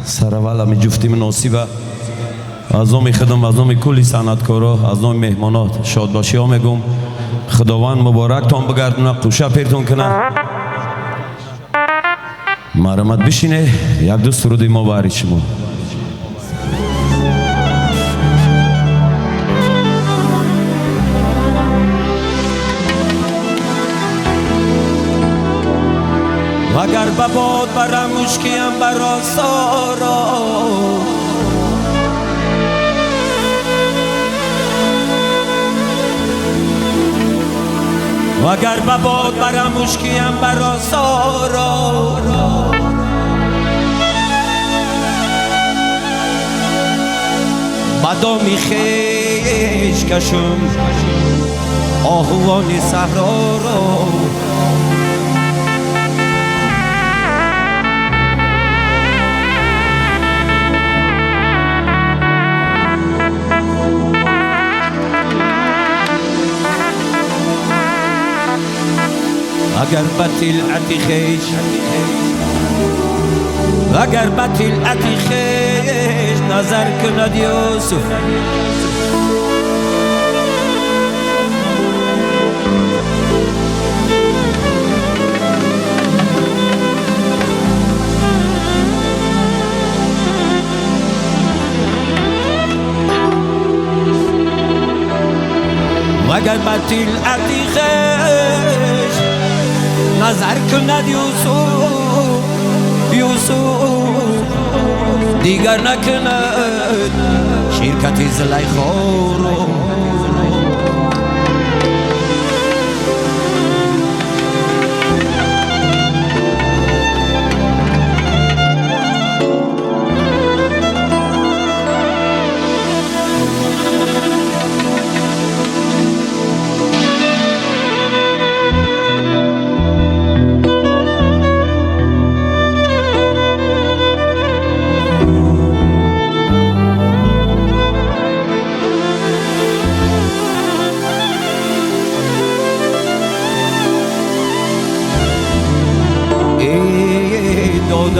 سرول می جفتی مناسبه از نام خدم از نام کلی صنعتکارا از نام مهمانات شاد باشی ها میگم خداوند مبارک تان بگردونه قوشه پیرتون کنه مرمت بشینه یک دو سرود ما باری شما اگر بباد برم مشکیم برا سارا اگر بباد برم مشکیم برا سارا بدامی خیش کشم آهوان صحرا را اگر بطلعتی خیش اگر بطلعتی خیش نظر کند یوسف اگر بطلعتی خیش نظر کند یوسف دیگر نکند شرکت زلیخا رو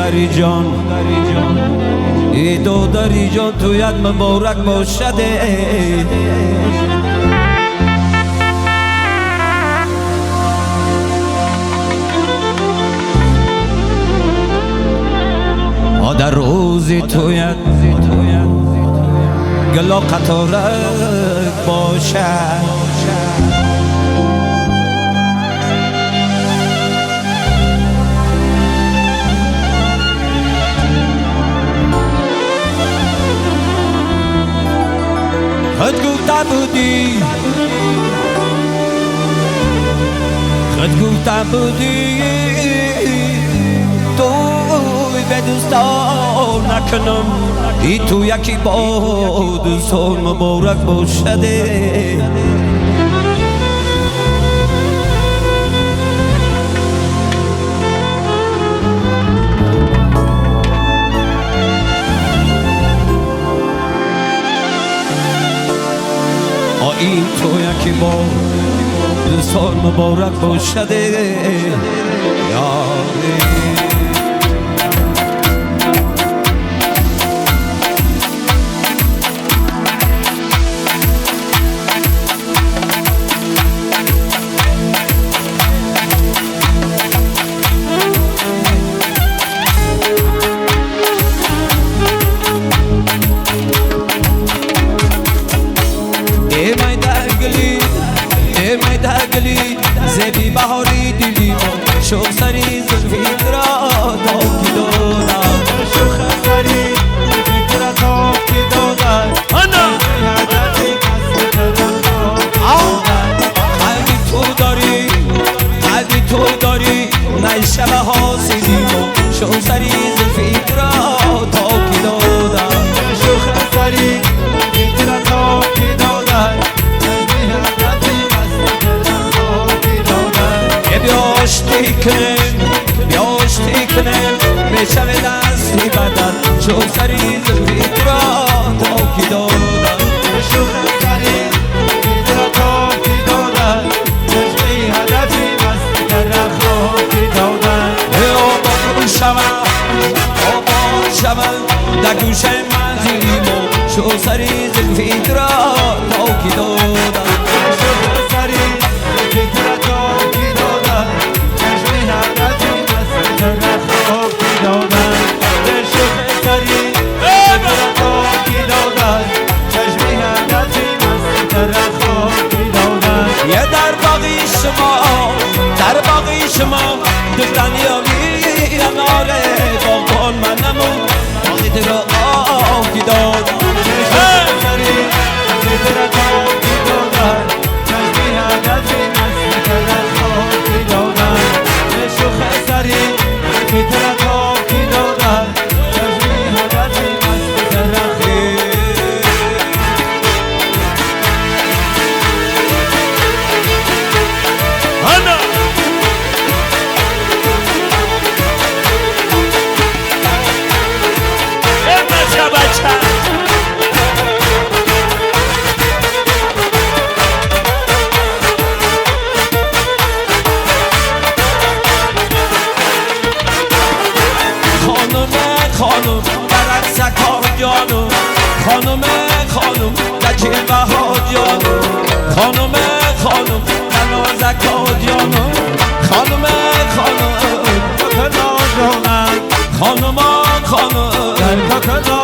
دادری جان ای دادری جان تویت مبارک باشده در روزی تویت گلا قطارک باشد خود گفته بودی توی به دوستان نکنم ای تو یکی با دوستان مبارک باشده این تو یکی با دوستان مبارک باشده زبی بهاری دیلی ما شو سری زلفی را تاکی دادم شو سری زلفی را تاکی دادم انا یادتی کسی دادم قلبی تو داری نه شب حاسدی ما شو سری زلفی را تاکی دادم شو سری زلفی را تاکی دادم بیاشتی کنم میشم دستی بدن شو سری زلفی را تاکی دادم شو سری زلفی را تاکی دادم چشمی هدفی مستی در خاکی دادم با شما شود در گوشه منزلیمو شو سری زلفیت را تاکی دادم شو سری زلفیت را تاکی دادم چشمی حضرتی مست را خوابی دادم شو سری زلفیت را تاکی دادم چشمی حضرتی مست را خوابی دادم یه در باقی شما دختن یابی اناره با کن منمون باقی را آکی دادم سری زلفیت را تاکی دادم چشمی حضرتی مست را خوابی دادم شو سری زلفیت را تاکی دادم چشمی حضرتی مست را خانم در عکسک ها جانم خانم در جلوه ها جانم خانم در نازک ها جانم خانم در کاکنا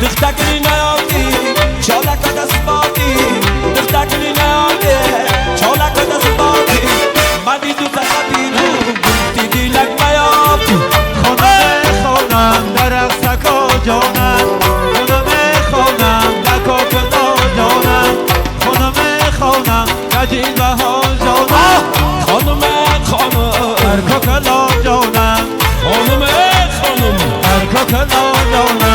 دختکلی نیادی چالک دست باقی دختکلی نیادی چالک دست باقی مدی دو تقدی رو گفتی دیلک میابی خانم در اقسکا جانم خانم در کاکنا جانم خانم در جلوه ها جانم خانم در کاکنا جانم در کاکنا جانم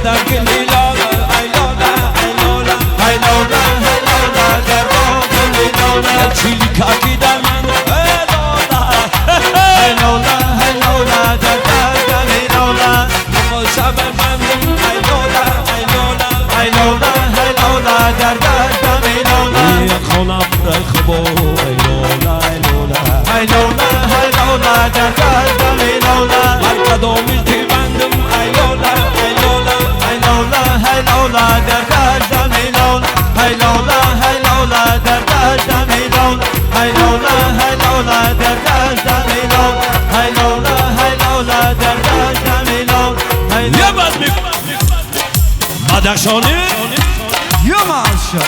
در گلی لاله ای لاله ای لاله ای لاله ای لاله در باغ لیلاله چیلی کاکی در من ای لاله ای لاله ای لاله در دردم لیلاله ما شب من ای لاله ای لاله ای لاله ای لاله در دردم لیلاله خونم رخبو ای لاله ای لاله ای لاله ای لاله در دردم لیلاله هر قدامی که بندم ای لاله ای لاله ای لاله ای لاله در دردم لیلاله ای لاله ای لاله در دردم لیلاله ای لاله ای لاله در دردم لیلاله ای لاله ای لاله در دردم لیلاله یه بد می بدخشانی یا ماشا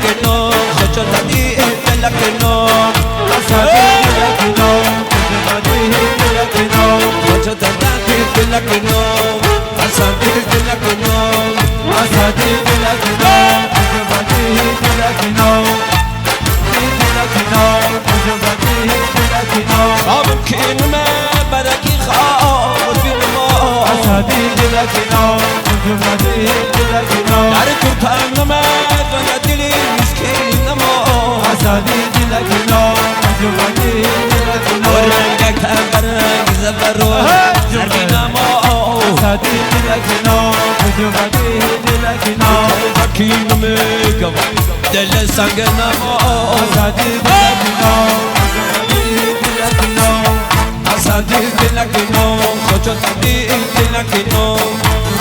que no, ocho tadi, la que no, ocho tadi, la que no, asadi, la que no, अब खीन में बरकी खाओ फिर मो در کوتاه में दुनिया दिली मिस्किन नमो और रंग खबर जबरो हरी नमो खीन में गव दिल संग नमो asadi दिल की नो सोचो तभी दिल की no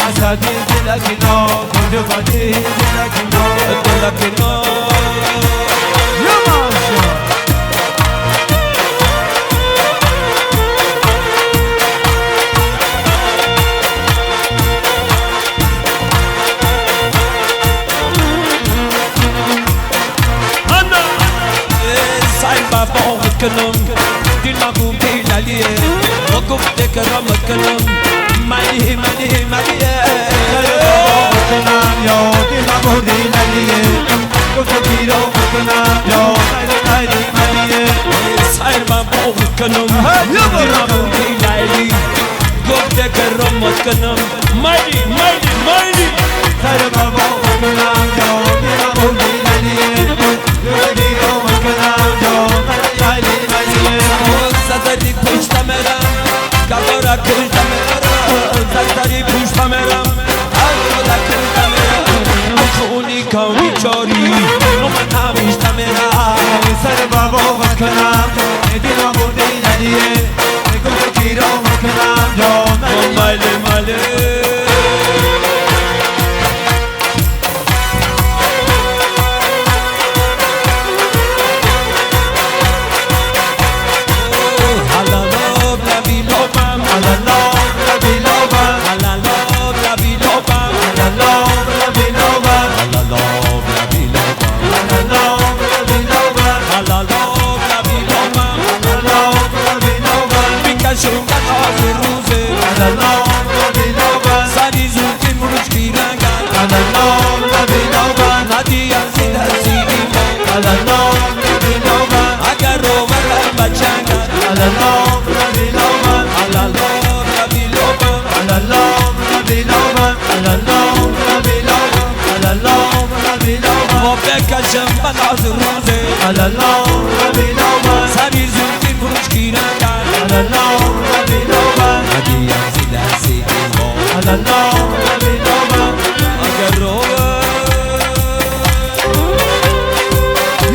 Asadi dilakino, kojo badi dilakino, dilakino. Yamasha. Ana, say baba kanım, dilamu dilaliye, okuf tekrar kanım, mali mali mali. Yo, dilamu dilaliye, okuf tiro kanım, yo, sayri maliye. Say baba kanım, dilamu dilali, okuf tekrar kanım, mali mali mali. Sayri baba kanım, yo, dilamu dilaliye, okuf tiro kanım, yo, sayri maliye. Zadari pushta meram, kabara pushta meram, zadari pushta meram, alda pushta meram, khuni kauni chori, no man hamishta meram. Sar babo kanam, edina bodi naliye, eko kiro kanam, yo Male male. Jumpa nas ruzes, Alalo, Rabilova, sabe zunti pushkiranga, Alalo, Rabilova, Nadia zida zida, Alalo, Rabilova, agarrova.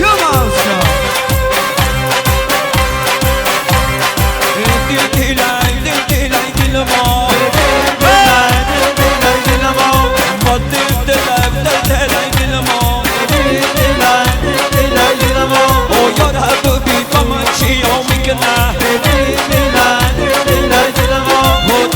Yamasha. Oh,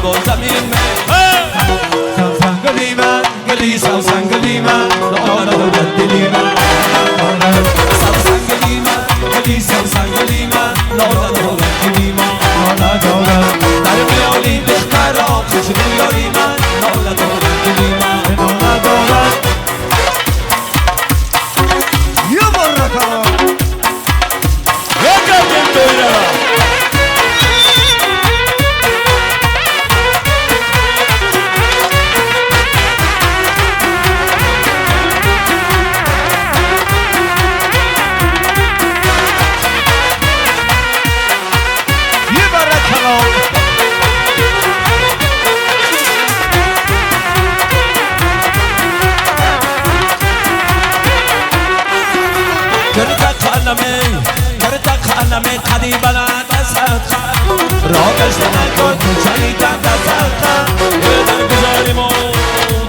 و زمین سوسنگلی من گلی سوسنگلی من دارد و دلی من سوسنگلی من گلی سوسنگلی من نازد و رنگلی من دارد در میانی دختر آخش رویاری من نازد و رنگلی من دارد یه برکا یکم دویره خانمه قریباً دست را گشتن کن چلیدن دست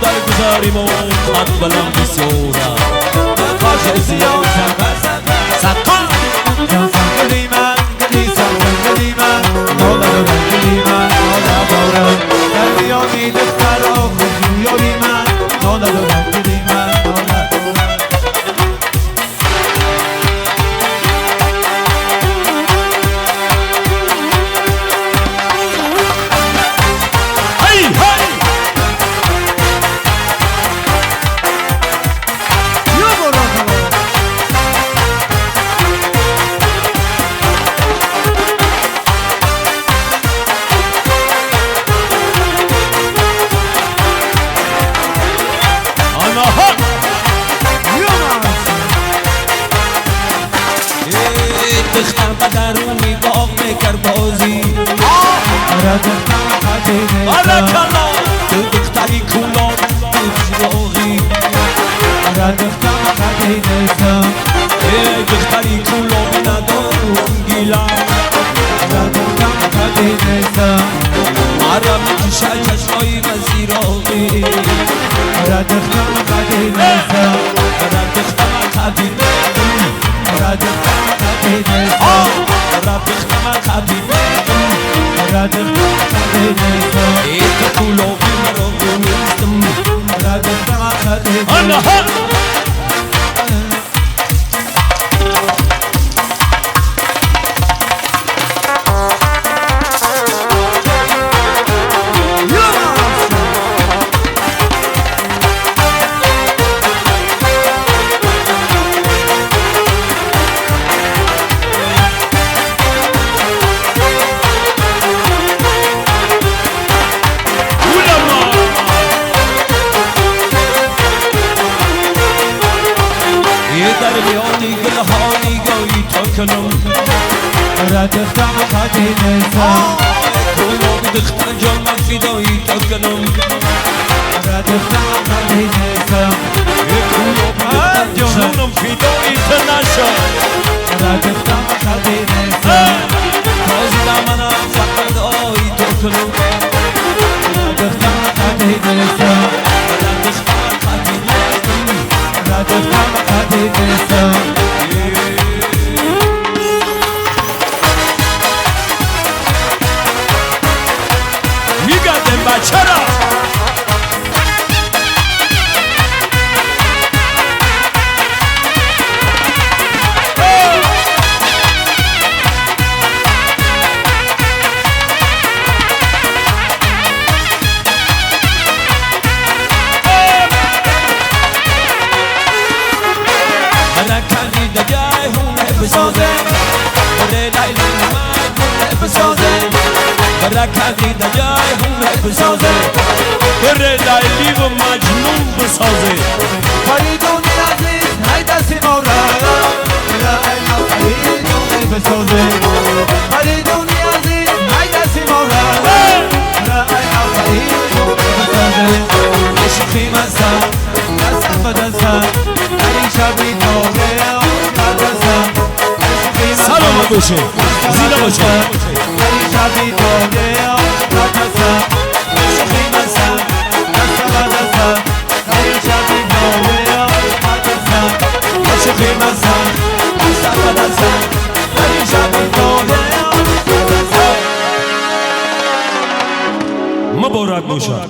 در گذاریم و خط بلند بسیارم نقاش زیاد سقا سوسنگلی من گلی سوسنگلی من دارد و رنگلی من دارد در میانی دختر آخش رویاری من دارد و رنگلی من دختر بدرونی باغ میکر بازی آرکالا تو دختری کولان بجراغی دختری کولان ندارون گیلا مرا میکشه چشمایی وزیراغی دختر قدیم ایت کولوبی مرا بونیستم آنها کنم دختم خدینه کولوب دختر جان من فدایی تا کنم دختم خدینه کولوب دختر جانم فدایی تا نشد دختم خدینه باز دامنم فقط آی تا کنم دختم خدینه دختم خدینه چرا برکندی دجای هونه بسازه بره لیلی اومد هونه بسازه برکندی دجای هونه بسازه بره لیلی و مجنون بسازه فریدونی عزیز های دستی مورا بسازه فریدونی عزیز های دستی مورا بسازه عشقی مزم دستم به دستم هری شبی دوره دستم سلام باشه زینا باشه هری شبی دوره دستم عشقی مزم دستم به دستم هری شبی دوره دستم عشقی مزم دستم به دستم هری شبی دوره مبارک باشد.